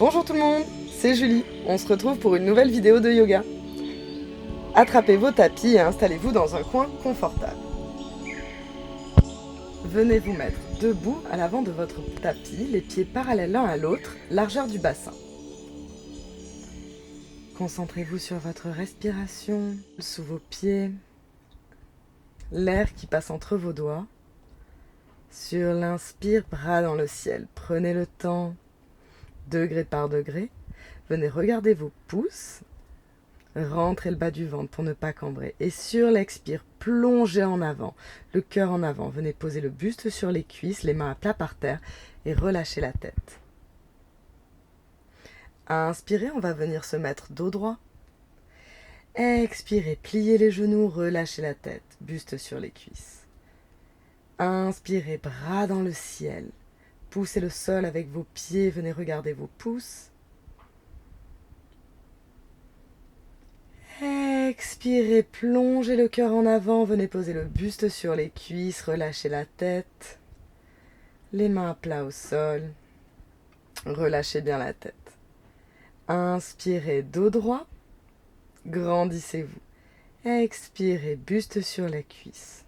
Bonjour tout le monde, c'est Julie. On se retrouve pour une nouvelle vidéo de yoga. Attrapez vos tapis et installez-vous dans un coin confortable. Venez vous mettre debout à l'avant de votre tapis, les pieds parallèles l'un à l'autre, largeur du bassin. Concentrez-vous sur votre respiration, sous vos pieds, l'air qui passe entre vos doigts. Sur l'inspire, bras dans le ciel. Prenez le temps, degré par degré. Venez regarder vos pouces. Rentrez le bas du ventre pour ne pas cambrer. Et sur l'expire, plongez en avant, le cœur en avant. Venez poser le buste sur les cuisses, les mains à plat par terre et relâchez la tête. Inspirez, on va venir se mettre dos droit. Expirez, pliez les genoux, relâchez la tête, buste sur les cuisses. Inspirez, bras dans le ciel. Poussez le sol avec vos pieds, venez regarder vos pouces. Expirez, plongez le cœur en avant, venez poser le buste sur les cuisses, relâchez la tête. Les mains à plat au sol. Relâchez bien la tête. Inspirez, dos droit. Grandissez-vous. Expirez, buste sur les cuisses.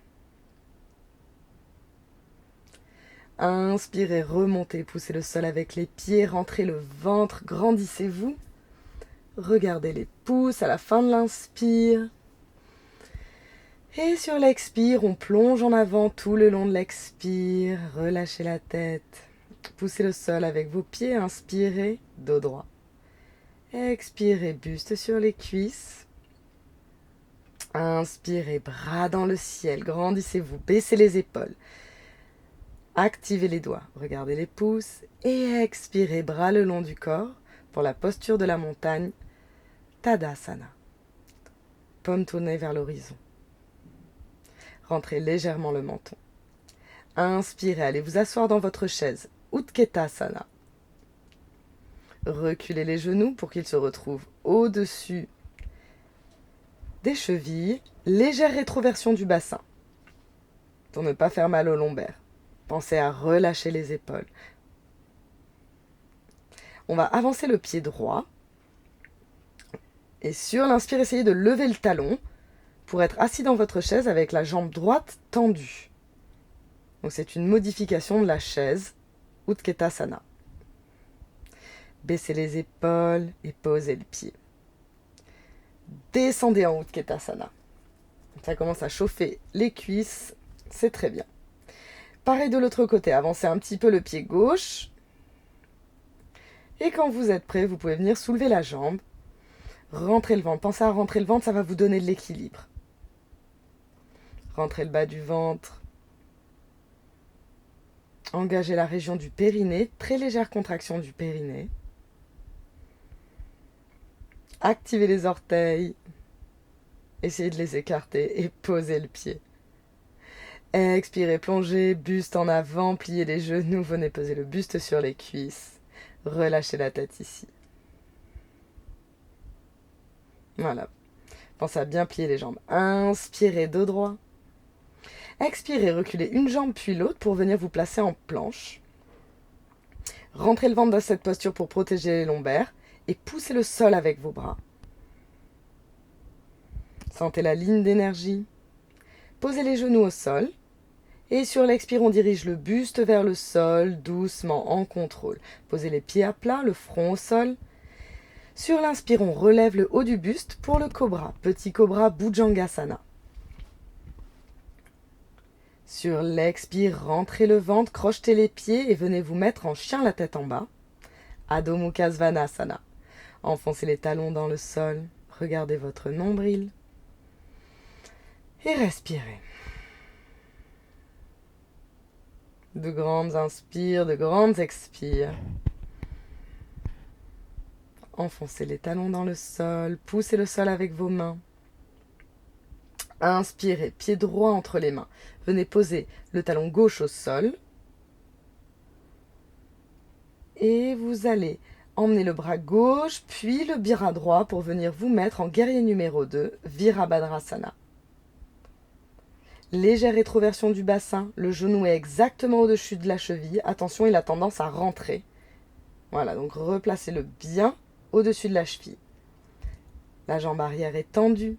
Inspirez, remontez, poussez le sol avec les pieds, rentrez le ventre, grandissez-vous. Regardez les pouces à la fin de l'inspire. Et sur l'expire, on plonge en avant tout le long de l'expire. Relâchez la tête. Poussez le sol avec vos pieds, inspirez, dos droit. Expirez, buste sur les cuisses. Inspirez, bras dans le ciel, grandissez-vous, baissez les épaules. Activez les doigts, regardez les pouces et expirez, bras le long du corps pour la posture de la montagne, Tadasana. Paume tournée vers l'horizon. Rentrez légèrement le menton. Inspirez, allez vous asseoir dans votre chaise, Utkatasana. Reculez les genoux pour qu'ils se retrouvent au-dessus des chevilles, légère rétroversion du bassin pour ne pas faire mal au lombaire. Pensez à relâcher les épaules. On va avancer le pied droit. Et sur l'inspire, essayez de lever le talon pour être assis dans votre chaise avec la jambe droite tendue. Donc c'est une modification de la chaise, Utkatasana. Baissez les épaules et posez le pied. Descendez en Utkatasana. Ça commence à chauffer les cuisses, c'est très bien. Pareil de l'autre côté, avancez un petit peu le pied gauche. Et quand vous êtes prêt, vous pouvez venir soulever la jambe. Rentrez le ventre, pensez à rentrer le ventre, ça va vous donner de l'équilibre. Rentrez le bas du ventre. Engagez la région du périnée, très légère contraction du périnée. Activez les orteils. Essayez de les écarter et posez le pied. Expirez, plongez, buste en avant, pliez les genoux, venez poser le buste sur les cuisses. Relâchez la tête ici. Voilà. Pensez à bien plier les jambes. Inspirez, dos droit. Expirez, reculez une jambe puis l'autre pour venir vous placer en planche. Rentrez le ventre dans cette posture pour protéger les lombaires et poussez le sol avec vos bras. Sentez la ligne d'énergie. Posez les genoux au sol. Et sur l'expire, on dirige le buste vers le sol, doucement, en contrôle. Posez les pieds à plat, le front au sol. Sur l'inspire, on relève le haut du buste pour le cobra, petit cobra Bhujangasana. Sur l'expire, rentrez le ventre, crochetez les pieds et venez vous mettre en chien la tête en bas. Adho Mukha Svanasana. Enfoncez les talons dans le sol, regardez votre nombril. Et respirez. De grandes inspires, de grandes expires. Enfoncez les talons dans le sol, poussez le sol avec vos mains. Inspirez, pied droit entre les mains. Venez poser le talon gauche au sol. Et vous allez emmener le bras gauche, puis le bras droit pour venir vous mettre en guerrier numéro 2, Virabhadrasana. Légère rétroversion du bassin, le genou est exactement au-dessus de la cheville. Attention, il a tendance à rentrer. Voilà, donc replacez-le bien au-dessus de la cheville. La jambe arrière est tendue.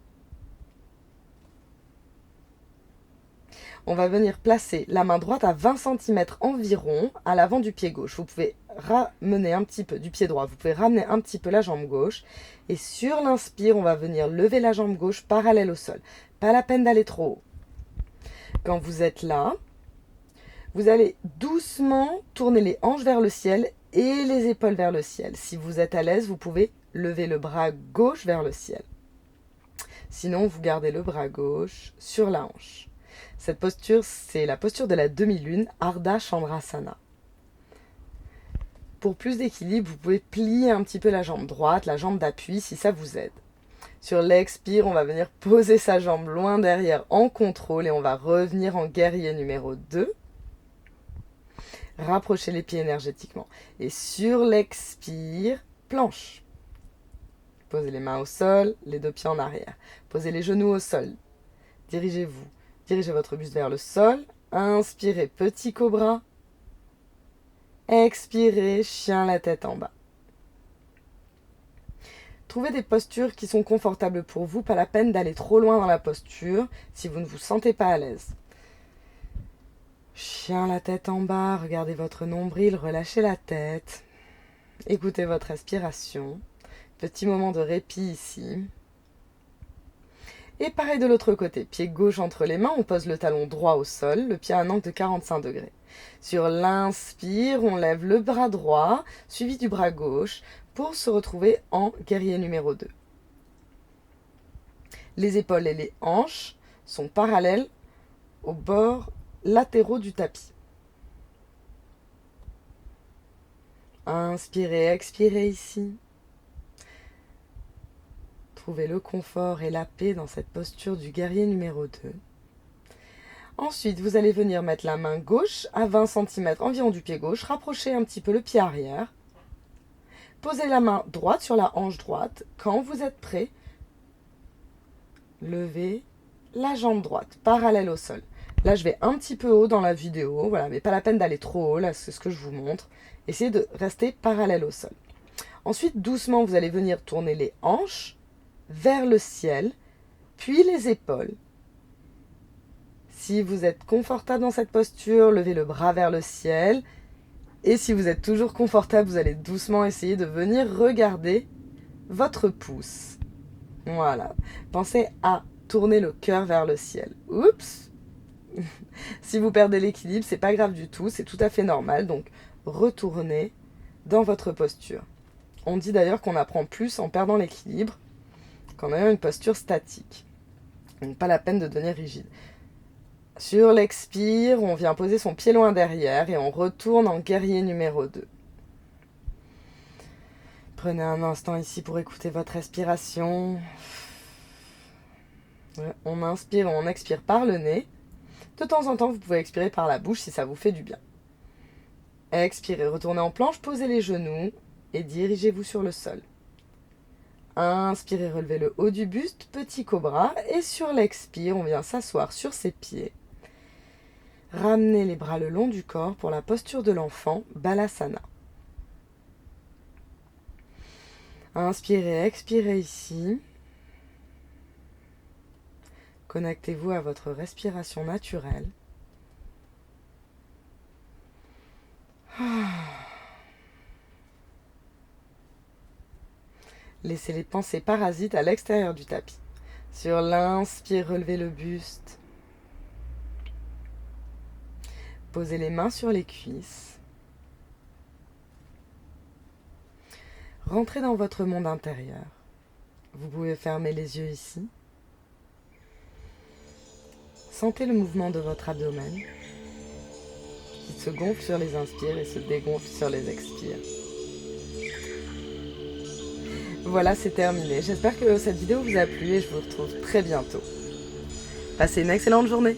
On va venir placer la main droite à 20 cm environ à l'avant du pied gauche. Vous pouvez ramener un petit peu du pied droit, vous pouvez ramener un petit peu la jambe gauche. Et sur l'inspire, on va venir lever la jambe gauche parallèle au sol. Pas la peine d'aller trop haut. Quand vous êtes là, vous allez doucement tourner les hanches vers le ciel et les épaules vers le ciel. Si vous êtes à l'aise, vous pouvez lever le bras gauche vers le ciel. Sinon, vous gardez le bras gauche sur la hanche. Cette posture, c'est la posture de la demi-lune, Ardha Chandrasana. Pour plus d'équilibre, vous pouvez plier un petit peu la jambe droite, la jambe d'appui, si ça vous aide. Sur l'expire, on va venir poser sa jambe loin derrière en contrôle et on va revenir en guerrier numéro 2. Rapprochez les pieds énergétiquement. Et sur l'expire, planche. Posez les mains au sol, les 2 pieds en arrière. Posez les genoux au sol. Dirigez-vous. Dirigez votre buste vers le sol. Inspirez, petit cobra. Expirez, chien la tête en bas. Trouvez des postures qui sont confortables pour vous. Pas la peine d'aller trop loin dans la posture si vous ne vous sentez pas à l'aise. Chien la tête en bas. Regardez votre nombril, relâchez la tête. Écoutez votre respiration. Petit moment de répit ici. Et pareil de l'autre côté. Pied gauche entre les mains, on pose le talon droit au sol, le pied à un angle de 45 degrés. Sur l'inspire, on lève le bras droit, suivi du bras gauche, pour se retrouver en guerrier numéro 2. Les épaules et les hanches sont parallèles aux bords latéraux du tapis. Inspirez, expirez ici. Trouvez le confort et la paix dans cette posture du guerrier numéro 2. Ensuite, vous allez venir mettre la main gauche à 20 cm environ du pied gauche. Rapprochez un petit peu le pied arrière. Posez la main droite sur la hanche droite. Quand vous êtes prêt, levez la jambe droite parallèle au sol. Là, je vais un petit peu haut dans la vidéo, voilà, mais pas la peine d'aller trop haut, là, c'est ce que je vous montre. Essayez de rester parallèle au sol. Ensuite, doucement, vous allez venir tourner les hanches vers le ciel, puis les épaules. Si vous êtes confortable dans cette posture, levez le bras vers le ciel. Et si vous êtes toujours confortable, vous allez doucement essayer de venir regarder votre pouce. Voilà. Pensez à tourner le cœur vers le ciel. Oups! Si vous perdez l'équilibre, c'est pas grave du tout, c'est tout à fait normal. Donc, retournez dans votre posture. On dit d'ailleurs qu'on apprend plus en perdant l'équilibre qu'en ayant une posture statique. Donc, pas la peine de devenir rigide. Sur l'expire, on vient poser son pied loin derrière et on retourne en guerrier numéro 2. Prenez un instant ici pour écouter votre respiration. On inspire, on expire par le nez. De temps en temps, vous pouvez expirer par la bouche si ça vous fait du bien. Expirez, retournez en planche, posez les genoux et dirigez-vous sur le sol. Inspirez, relevez le haut du buste, petit cobra. Et sur l'expire, on vient s'asseoir sur ses pieds. Ramenez les bras le long du corps pour la posture de l'enfant, Balasana. Inspirez, expirez ici. Connectez-vous à votre respiration naturelle. Laissez les pensées parasites à l'extérieur du tapis. Sur l'inspire, relevez le buste. Posez les mains sur les cuisses. Rentrez dans votre monde intérieur. Vous pouvez fermer les yeux ici. Sentez le mouvement de votre abdomen qui se gonfle sur les inspires et se dégonfle sur les expires. Voilà, c'est terminé. J'espère que cette vidéo vous a plu et je vous retrouve très bientôt. Passez une excellente journée.